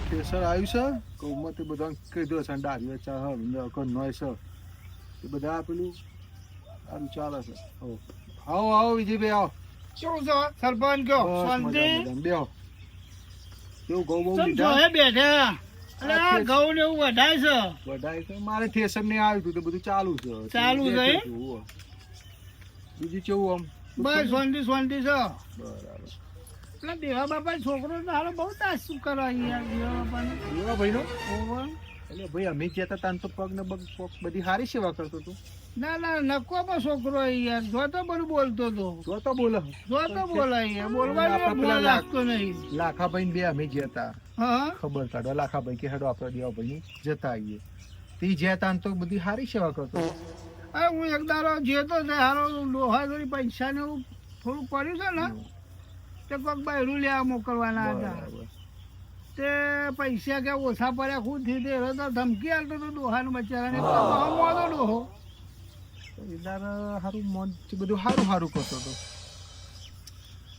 ઠેસર આવ્યું છે કૌમાં તે બધા કીધું છે ડાળીઓ ચા નોય છે એ બધા પેલું સારું ચાલે છે આવો આવો વિજયભાઈ આવો શું છે સરપંચ કયો શાંતિ બેહો કેવું ઘઉં બહુ ચમ લીધા જોહે બેઠા અલે આ ઘઉં ને એવું વઢાય છે વધારે છે મારે ઠેસર ને આવ્યું હતું તો બધું ચાલુ છે ચાલુ છે એમ? બીજું કેવું આમ બસ શાંતિ શાંતિ છે બરાબર એટલે દેવા બાપા છોકરો તો હાલો બહુ તાસ શું કરો યાર દેવા બાપાને એવા ભાઈનો ઓવર એટલે ભાઈ અમે જતા તાન તો પગ ને પગ બધી સારી સેવા કરતો હતો ના ના નકો પણ છોકરો યાર જો તો બધું બોલતો હતો જો તો બોલો જો તો બોલાય યાર બોલવાનું આપણે બોલ પેલા લાગતો નહીં લાખાભાઈ બે અમે જતા હા ખબર કાઢો લાખાભાઈ કે હેડો આપણે દેવાભાઈ જતા આવીએ તે જતા તો બધી સારી સેવા કરતો અરે હું એક દાડો જેતો છે હારો લોહા જોડી પૈસા ને એવું થોડું પડ્યું છે ને તે કોઈક બહેરું લેવા મોકલવાના હતા બરાબર. તે પૈસા કે ઓછા પડ્યા ખુદ થી તે તો ધમકી આલતો તો ડોહાનું બચારાને મોડો ડોહો સારું મોન બધું સારું સારું કરતો હતો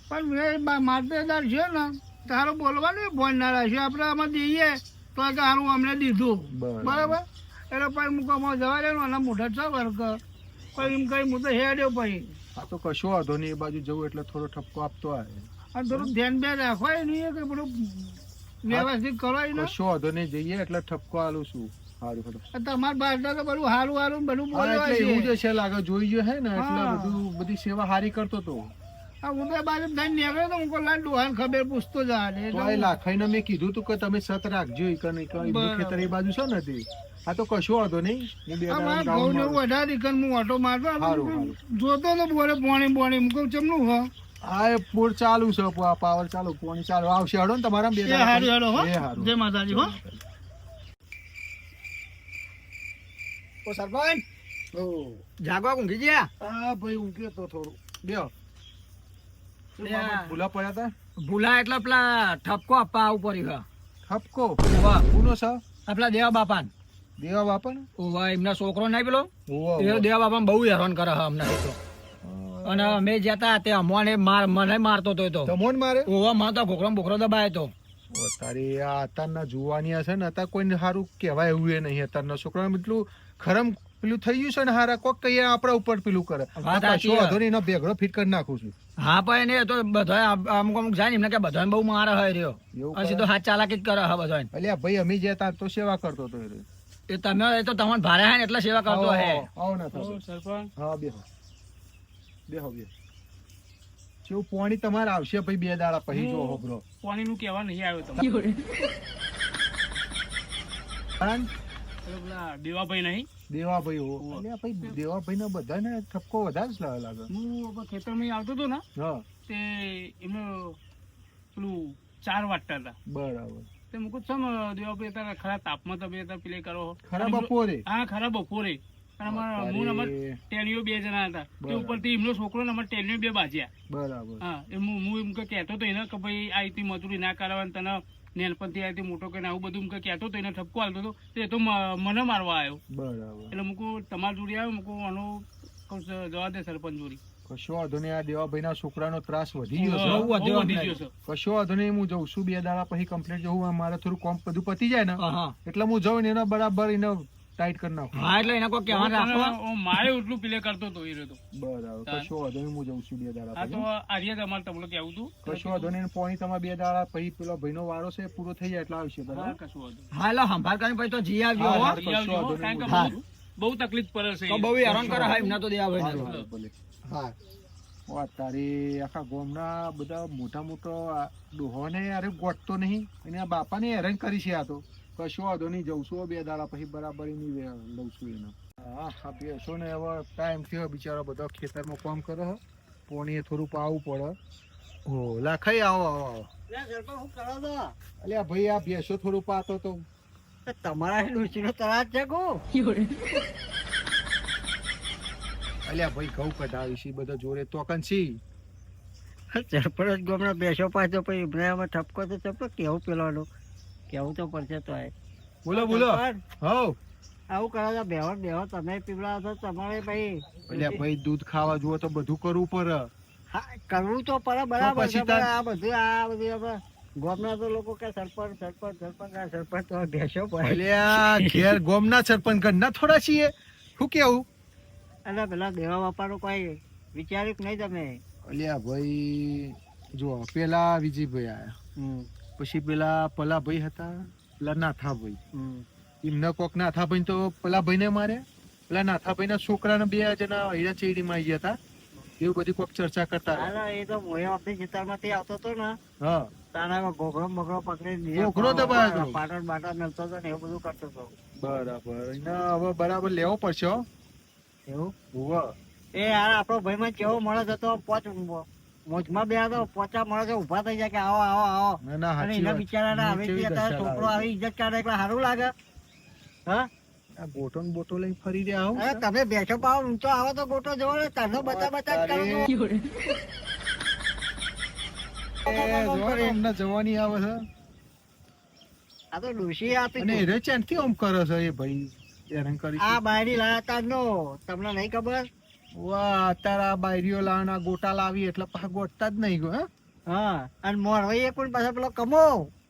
પણ મેં માટેદાર છે ને તારો બોલવાનું ફોન ના રાખ્યો આપણે આમાં દઈએ તો કે સારું અમને દીધું બરાબર એટલે પછી મૂકવામાં જવા દે એના મોઢા છ વર્ગ પછી એમ કઈ હું તો હેડ્યો પછી આ તો કશો વાંધો નહીં એ બાજુ જવું એટલે થોડો ઠપકો આપતો આવે અને થોડું ધ્યાન બે રાખવાય નહીં કે બધું વ્યવસ્થિત કરાય ને કશો વાંધો નહીં જઈએ એટલે ઠપકો આલું છું સારું ખરું તમારા બાજુ તો બધું સારું સારું બધું હા, એટલે એવું બોલવા જ છે લાગે જોઈ ગયો હે ને એટલે હા. બધું બધી સેવા સારી કરતો હતો હું તો બાજુ થઈને નીકળ્યો તો હું કોઈ લાડ ડોહાને ખબર પૂછતો જા તો આ લાખાઈને મેં કીધું તું કે તમે સત રાખજો ઈ કે નહીં કે ઈ બરાબર. ખેતર એ બાજુ છે ને તે આ તો કશો વાંધો નહીં હું બે દાડા ઘઉં ને ગાઉન એવું વધારે કન હું ઓટો મારતો હારું, જોતો તો બોલે પોણી પોણી હું કહું ચમનું હો આ એ પૂર ચાલુ છે પાવર ચાલુ પાણી ચાલુ આવશે હડો ને તમારા બે એ દાડા હારું હેડો હો એ હારું. જય માતાજી હો ઓ સરપંચ ઓ જાગવા ઊંઘી ગયા આ ભાઈ ઊંઘ્યો તો થોડું બેહો શું લ્યા. મામા ભૂલા પડ્યા હતા ભૂલા એટલે પેલા ઠપકો આપવા આવું પડ્યું ઠપકો ઓવા ભૂલો છે આપલા દેવા બાપા દેવા બાપા ને ઓવા એમના છોકરો નહીં પેલો ઓવા, એ ઓવા. દેવા બાપા બહુ હેરાન કરે છે અમને તો અને અમે જતા તે અમોને મને મારતો તો એ તો તમોન મારે ઓવા માં તો ઘોકરો બોકરો દબાય તો ઓ તારી આ અત્યારના જુવાની હશે ને અત્યારે કોઈને સારું કહેવાય એવું એ નહીં અત્યારના છોકરાને એટલું ખરમ પેલું થઈ ગયું છે ને હારા કોક કહીએ આપણા ઉપર પેલું કરે વાત સાચી કશો છે. વાંધો નહીં એનો ભેગડો ફિટ કરી નાખું છું હા પણ એને તો બધા અમુક અમુક જાય ને એમને કે બધા બહુ મારે હોય રહ્યો એવું અને સીધો હાથ ચાલાકી જ કરે હા બધા અલ્યા ભાઈ અમે જતા તો સેવા કરતો હતો એ. એ તમે એ તો તમને ભારે હે ને એટલે સેવા કરતો હે આવો ને થશે. સરપંચ હા બેહો બેહો બેહો જેવું પાણી તમારે આવશે ભાઈ બે દાડા પછી જો હોબરો પાણી નું કેવા નહીં આવ્યો તમે દેવાભાઈ નહીં દેવાભાઈ હો અલ્યા ભાઈ દેવાભાઈ ને બધાને ઠપકો વધારે જ લાગે હું ખેતરમાં આવતો હતો ને હા તે એમને પેલું ચાર વાટતા હતા બરાબર તે મુકુટ સમ દેવાભાઈ અત્યારે ખરા તાપમાં તમે અત્યારે પેલે કરો ખરા બપોરે હા ખરા બપોરે અને અમારા હું ને અમારા ટેણીઓ બે જણા હતા તે બરાબર. ઉપરથી એમનો છોકરો ને અમારા ટેણીઓ બે બાજ્યા બરાબર હા હું એમ કે કહેતો હતો એને કે ભાઈ આ રીતે મજૂરી ના કરવાની તને નેનપણથી આ રીતે મોટો કરીને આવું બધું એમ કે કહેતો હતો એને ઠપકો આલતો હતો તો એ તો મને મારવા આવ્યો બરાબર એટલે મૂકું તમારા જોડી આવ્યો મૂકું આનો કહું જવા દે સરપંચ જોડી કશો વાંધો નહીં આ દેવાભાઈ ના છોકરાનો ત્રાસ વધી ગયો છે બહુ બહુ વધ્યો વધી અમને. ગયો છે કશો વાંધો નહીં હું જઉં છું બે દાડા પછી કમ્પ્લીટ જવું મારે થોડું કોમ બધું પતી જાય ને હા એટલે હું જાઉં ને એનો બરાબર એને ટાઈટ કરી નાખું હા એટલે એને કોઈ કહેવાનું રાખો મારે એટલું પેલે કરતો હતો એ રહ્યો તો બરાબર કશો વાંધો નહીં હું જઉં છું બે દાડા આ તો પછી આર્ય તમારે તમને કેવું હતું કશો વાંધો નહીં પાણી તમારે બે દાડા પછી પેલો ભાઈનો વારો છે એ પૂરો થઈ જાય એટલે આવશે હા, બરાબર કશું વાંધો નહીં. હા એટલે સંભાળ કરીને પછી તો જી આવજો હા, હો. હા. ઈ આવજો, કશો વાંધો કારણ કે નહીં. હા. બહુ તકલીફ પડે છે તો બહુ હેરાન કરે હા એમના તો દેવા હારું, ભાઈ હારું, ભલે. હા ઓ તારી આખા ગામના બધા મોટા મોટો ડોહોને અરે ગોઠતો નહીં અને આ બાપાને હેરાન કરી છે આ તો કશો વાંધો નહીં જઉં છું બે દાડા પછી બરાબર એની લઉં છું એને હા આ બેસો ને હવે ટાઈમ થયો બિચારો બધો ખેતરમાં કામ કરે હે પોણીએ થોડું પાવું પડે ઓ લાખાઈ આવો આવો આવો શું કરો છો અલ્યા ભાઈ આ ભેંસો થોડું પાતો તો તમારા ડોશીનો ત્રાસ છે કો અલ્યા ભાઈ ઘઉં કઢાવી છે બધા જોડે તોકન છી સરપંચ ગામના બેસો પાછો પછી ઇબ્રાહિમ ઠપકો તો ચપકો કેવું પેલાનો કેવું તો પડશે તો આ બોલો બોલો હો આવું કરો છો બેહો બેહો તમે પીવડાવો છો તમારે ભાઈ અલ્યા ભાઈ દૂધ ખાવા જુઓ તો બધું કરવું પડે હા કરવું તો પડે બરાબર પછી છે, પણ આ બધું હવે ગામના તો લોકો કે સરપંચ સરપંચ સરપંચ આ સરપંચ તો ભેંસો પાય અલ્યા ઘેર ગોમના સરપંચ ઘરના થોડા છીએ શું કેવું અને પેલા દેવા બાપાનું કોઈ વિચાર્યું કે નહીં તમે? અલ્યા ભાઈ જો પેલા વિજયભાઈ આયા પછી પેલા પલાભાઈ હતા પેલા નાથાભાઈ એમને કોક નાથાભાઈ તો પેલા ભાઈને માર્યા પેલા નાથાભાઈ ના છોકરાને 2 જણા હીરા ચેડીમાં આવી હતા એવું બધી કોક ચર્ચા કરતા હતા. એ તો મોયા આપણી ખેતરમાંથી આવતો હતો ને હા તારા ઘોઘરો બગડો પકડી ઘોઘરો દબાયો હતો. પાટણ બાટણ મેલતો હતો ને એવું બધું કરતો હતો. બરાબર એને હવે બરાબર લેવો પડશે હો. એવું હોવે. એ યાર આપણો ભાઈ માં કેવો મળે તો મોજમાં બે હતો પોચા મળે તો ઉભા થઈ જાય કે આવો આવો આવો ના ના અને સાચી એના વાત. બિચારાના મેં હવે કેવી દશા છોકરો લાવી. આવી ઇજ્જત કાઢે એટલે સારું લાગે. હા આ ગોટો ને બોટો લઈને ફરી રહ્યા આવું અરે તમે બેઠો પાવ ઊંચો આવો તો ગોટો જવો ને તને બચા બચા જ કરો છો. એમને જવાની આવે છે આ તો ડોશી આપી અને એ ચાંદથી આમ કરે છે એ ભાઈ હેરાન કરી આ બાયડી લાયા તા નો તમને નહીં ખબર? વાહ અત્યારે આ બાયરીઓ લાવવાના ગોટા લાવી એટલે પાછા ગોટતા જ નહીં ગયો હા અને મોરવાઈએ પણ પાછો પેલો કમો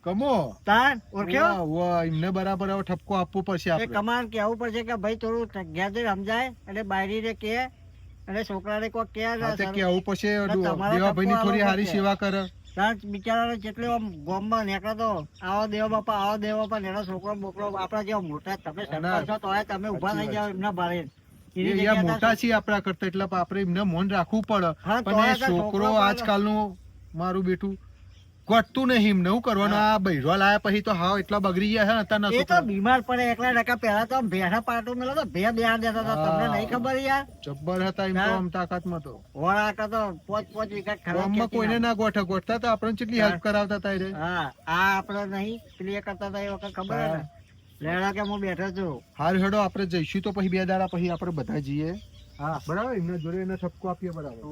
કમો તાન ઓળખ્યો? વાહ વાહ એમને બરાબર હવે ઠપકો આપવો પડશે એ આપણે કમાન કેવું પડશે કે ભાઈ થોડું ઘેર સમજાય અને બાયડીને કે અને છોકરાને કોઈ કે હા તે કેવું પડશે તમારો દેવાભાઈ ની ઠપકો થોડી આવવો સારી પડશે. સેવા કરે બિચારાને જેટલો આમ ગામમાં નીકળે તો આવો દેવો બાપા ને એનો છોકરો બોકરો આપડા જેવા મોટા તમે સરપંચ છો તોય તમે ઉભા થઈ જાવ એમના બારે એ યાર મોટા છીએ આપણા કરતા એટલે આપણે એમને મન રાખવું પડે હા, પણ તોય એ તો છોકરો છોકરો આજકાલનું મારું બેટું ગોઠતું નહીં એમને શું કરવાનું આ બૈરો લાયા પછી તો હાવ એટલા બગડી ગયા છે ને અત્યારના એ તો છોકરા બીમાર પડે એકલા ટકા પેલા તો આમ ભેડા પાટું મેલો તો બે દેતા હતા તમને નહીં ખબર યાર? જબ્બર હતા એમ તો આમ તાકાતમાં તો વળાકા તો પોચ વિકેટ ખરાબ ગામમાં કોઈને ના ગોઠતા તો આપણે કેટલી હેલ્પ કરાવતા હતા એ રે. હા આ આપડે નહીં પેલી એ કરતા હતા એ વખત ખબર હે ને? લેડા કે હું બેઠો છું. હારું હેડો આપણે જઈશું તો પછી 2 દાડા પછી આપણે બધા જઈએ હા બરાબર એમને જોડે એને ઠપકો આપીએ બરાબર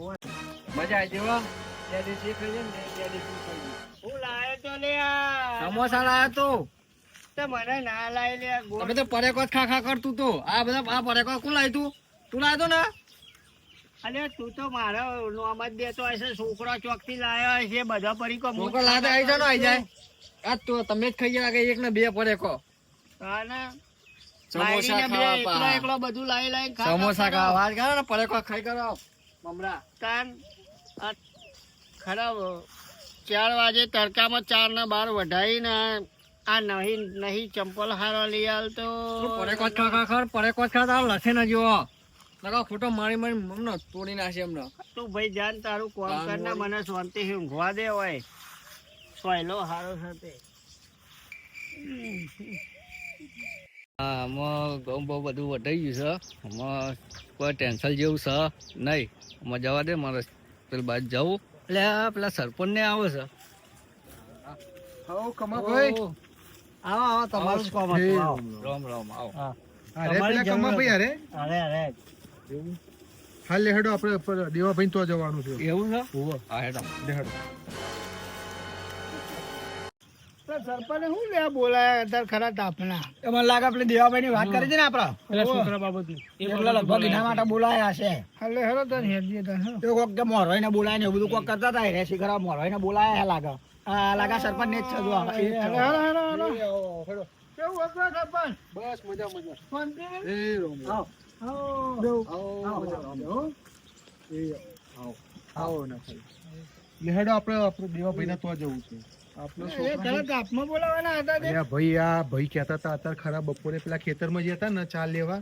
મજા આવી જવા હું લાયો તો લે સમોસા લાયો તો તે મને ના લાય લે તમે તો પરેકો જ ખા કરતું તો આ બધા આ પરેકો કોણ લાવ્યું તું? તું લાવ્યો તો ને? અરે તું તો મારા નોમ જ દેતો હશે છોકરો ચોક થી લાયો હશે બધા પરીકો છોકરો લાવે આવી જાય ને આવી જાય આ તો તમે જ ખાઈ ગયા કે એક ને 2 પરેકો હા ને સમોસા બાયડીને બે ખાવા પા. એકલો બધું લાઈ સમોસા ખાવા વાત કરો ને પરેકો ખાઈ કરો મમરા તાન આ ખરાબ 4 વાગે તડકામાં 4 ને 12 વઢાઈને આ નહીં ચંપલ હારો લઈ આલતો પરેકો જ ખા પરેકો જ ખા તારો લસે ના જો લગા ખોટો મારી મમ્મનો તોડી નાખે એમને તું ભાઈ જાન તારું કોમ કર ને મને શાંતિથી ઊંઘવા દે હોય સોયલો હારો સાથે હા આમાં ઘઉં બહુ બધું વટાઈ ગયું છે આમાં કોઈ ટેન્શન જેવું છે નહીં આમાં જવા દે મારે પેલી બાજુ જવું એટલે આ પેલા સરપંચ ને આવે છે હો કમાભાઈ આવો આવો તમારું જ કોમ હતું આવો. રામ રામ આવો હા અરે તમારી પેલા જરૂર કમાભાઈ અરે અરે હાલ લે હેડો આપણે દેવાભાઈ તો જવાનું છે એવું છે હોવે હા હેડો લે હેડો સરપંચ શું લે બોલાયા અત્યારે ખરા તાપના મને લાગે આપણે દેવાભાઈ ની વાત કરી છે ને આપડા છોકરા બાબત લગભગ એના માટે બોલાયા છે એટલે હેડો તો હેડીએ તો એ કોક કે મોરવાઈ ને બોલાય ને એવું બધું કોક કરતા હતા રે શીખરા મોરવાઈ ને બોલાયા હે લાગે આ લાગે સરપંચ ને જ છે જો હેડો હેડો કેવું હતું સરપંચ બસ મજા મજા શાંતિ એ રોમ આવો આવો ના લે હેડો આપણે દેવાભાઈ ને તો જવું છે આપણો એ છોકરો ખરા તાપમાં બોલાવાના હતા તે અલ્યા ભાઈ આ ભાઈ કહેતા હતા અત્યારે ખરા બપોરે પેલા ખેતરમાં ગયા હતા ને ચા લેવા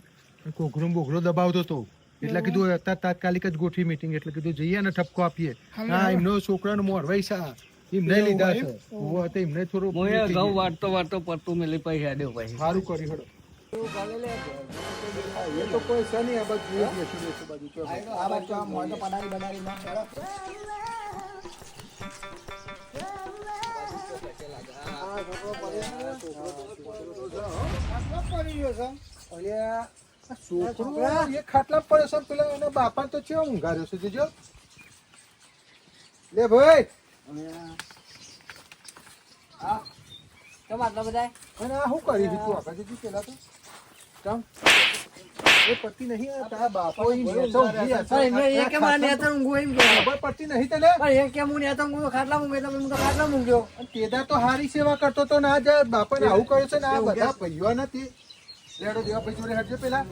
કોઘરો બોઘરો દબાવતો હતો એટલે કીધું અત્યારે તાત્કાલિક જ ગોઠવી મીટિંગ એટલે કીધું જઈએ ને ઠપકો આપીએ હા એમનો છોકરાનો મોરવાઈ સા એમને લીધા છે હોવે તો એમને થોડું ઘઉં વાટતો પડતું મેલી પૈસા હેડ્યો પછી સારું કરી હેડો એ તો કોઈ છે નહીં આ બાજુ આ છોકરો એ ખાટલા પડે છે પેલા એના બાપા તો ચેવો ઊંઘાર્યો છે જોજો લે ભાઈ કેમ આટલા બધા અને આ શું કરી તું આગળ જતી પેલા તો કામ એ પડતી નહીં આ તારા બાપા ઈ નેચો ઊંઘી હશે. પણ એમને એ કે મારે નેતર ઊંઘું એમ કે ખબર પડતી નહીં તને પણ એ કે હું નેતર ઊંઘું તો ખાટલા ઊંઘે તો હું તો ખાટલા ઊંઘ્યો અને તેદા તો હારી સેવા કરતો તો ના જાય બાપાને આવું કર્યું છે ને આ બધા ભાઈઓ નથી રેડો દેવા ભાઈ જોડે હટજો પેલા